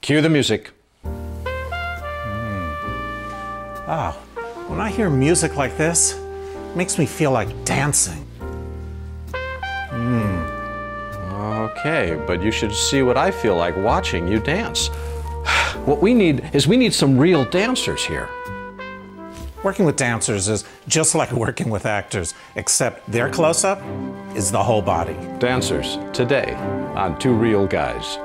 Cue the music. Oh, when I hear music like this, it makes me feel like dancing. Okay, but you should see what I feel like watching you dance. What we need some real dancers here. Working with dancers is just like working with actors, except their close-up is the whole body. Dancers, today on Two Real Guys.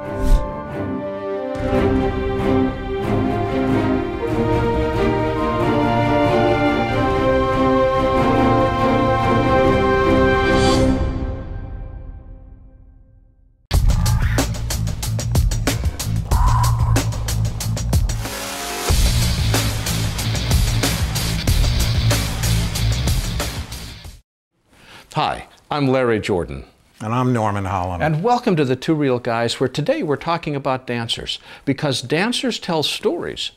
Hi, I'm Larry Jordan. And I'm Norman Hollyn. And welcome to the Two Real Guys, where today we're talking about dancers, because dancers tell stories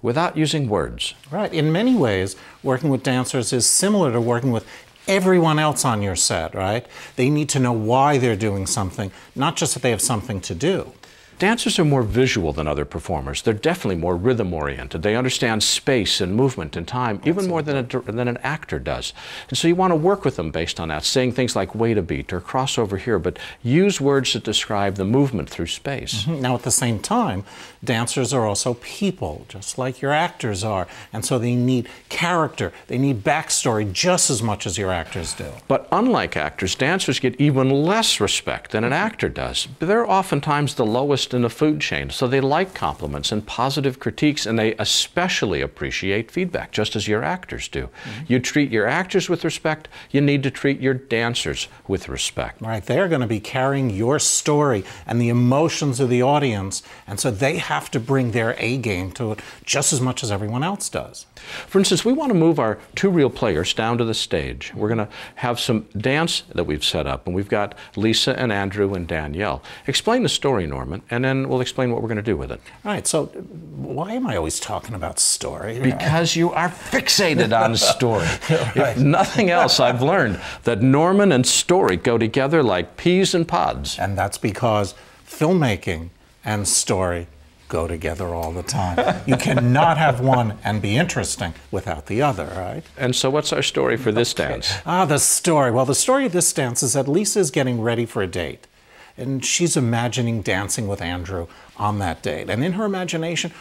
without using words. Right. In many ways, working with dancers is similar to working with everyone else on your set, right? They need to know why they're doing something, not just that they have something to do. Dancers are more visual than other performers. They're definitely more rhythm-oriented. They understand space and movement and time even more than an actor does. And so you want to work with them based on that, saying things like wait a beat or cross over here, but use words that describe the movement through space. Now, at the same time, dancers are also people, just like your actors are. And so they need character, they need backstory just as much as your actors do. But unlike actors, dancers get even less respect than an actor does. They're oftentimes the lowest in the food chain, so they like compliments and positive critiques, and they especially appreciate feedback, just as your actors do. You treat your actors with respect, you need to treat your dancers with respect. Right, they're going to be carrying your story and the emotions of the audience, and so they have to bring their A game to it just as much as everyone else does. For instance, we want to move our two real players down to the stage. We're going to have some dance that we've set up, and we've got Lisa and Andrew and Danielle. Explain the story, Norman, and then we'll explain what we're going to do with it. All right, so why am I always talking about story? Because you are fixated on story. Right. If nothing else, I've learned that Norman and story go together like peas and pods. And that's because filmmaking and story go together all the time. You cannot have one and be interesting without the other, right? And so what's our story for this dance? The story. Well, the story of this dance is that Lisa is getting ready for a date. And she's imagining dancing with Andrew on that date. And in her imagination,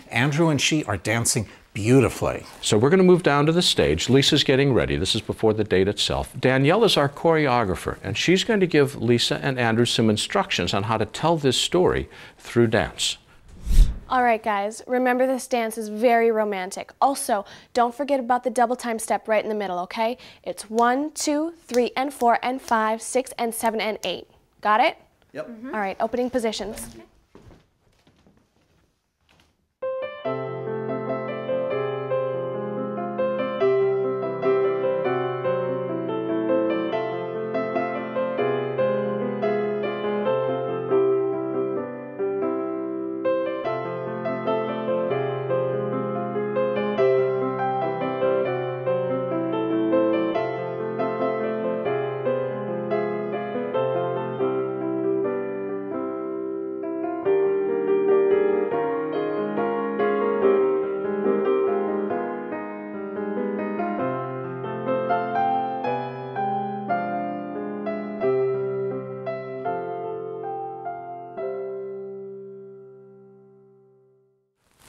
Andrew and she are dancing beautifully. So we're going to move down to the stage. Lisa's getting ready. This is before the date itself. Danielle is our choreographer, and she's going to give Lisa and Andrew some instructions on how to tell this story through dance. All right, guys, remember this dance is very romantic. Also, don't forget about the double time step right in the middle, okay? It's 1, 2, 3, and 4, and 5, 6, and 7, and 8. Got it? Yep. All right, opening positions.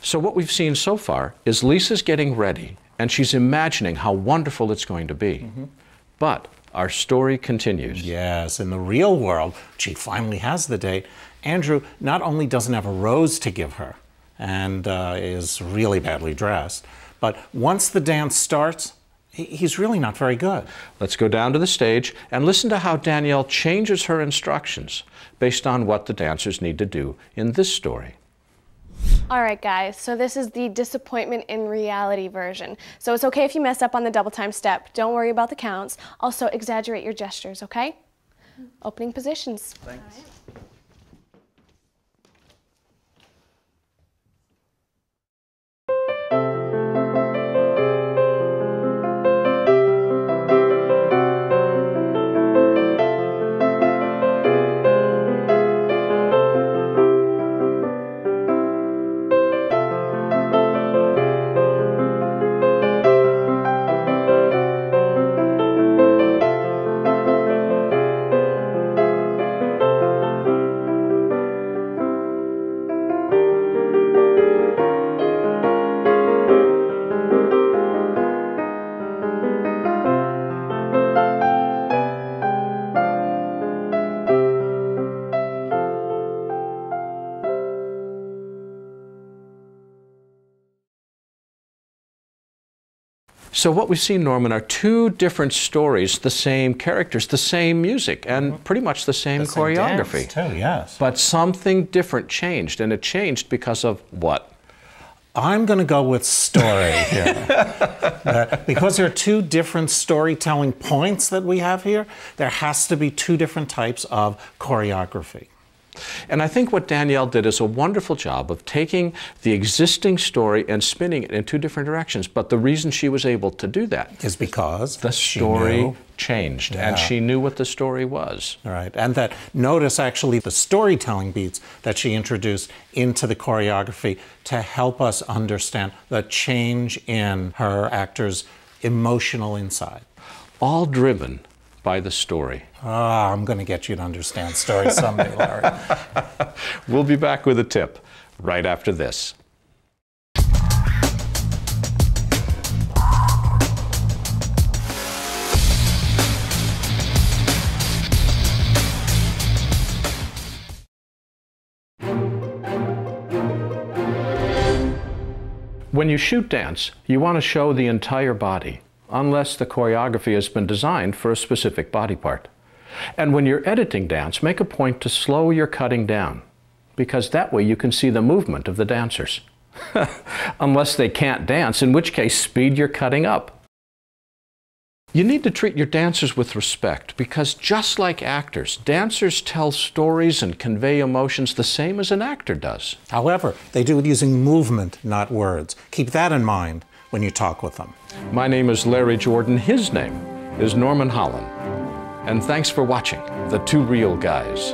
So what we've seen so far is Lisa's getting ready, and she's imagining how wonderful it's going to be. But our story continues. Yes, in the real world, she finally has the date. Andrew not only doesn't have a rose to give her and is really badly dressed, but once the dance starts, he's really not very good. Let's go down to the stage and listen to how Danielle changes her instructions based on what the dancers need to do in this story. All right, guys, so this is the disappointment in reality version. So it's okay if you mess up on the double time step. Don't worry about the counts. Also, exaggerate your gestures, okay? Opening positions. Thanks. So what we see, Norman, are two different stories, the same characters, the same music, and pretty much the same choreography. Too, yes. But something different changed, and it changed because of what? I'm going to go with story here. Because there are two different storytelling points that we have here, there has to be two different types of choreography. And I think what Danielle did is a wonderful job of taking the existing story and spinning it in two different directions. But the reason she was able to do that is because the story changed, and she knew what the story was. All right, and that notice actually the storytelling beats that she introduced into the choreography to help us understand the change in her actor's emotional inside. All driven by the story. I'm going to get you to understand story someday, Larry. We'll be back with a tip right after this. When you shoot dance, you want to show the entire body, unless the choreography has been designed for a specific body part. And when you're editing dance, make a point to slow your cutting down, because that way you can see the movement of the dancers. Unless they can't dance, in which case speed your cutting up. You need to treat your dancers with respect, because just like actors, dancers tell stories and convey emotions the same as an actor does. However, they do it using movement, not words. Keep that in mind when you talk with them. My name is Larry Jordan. His name is Norman Hollyn. And thanks for watching The Two Real Guys.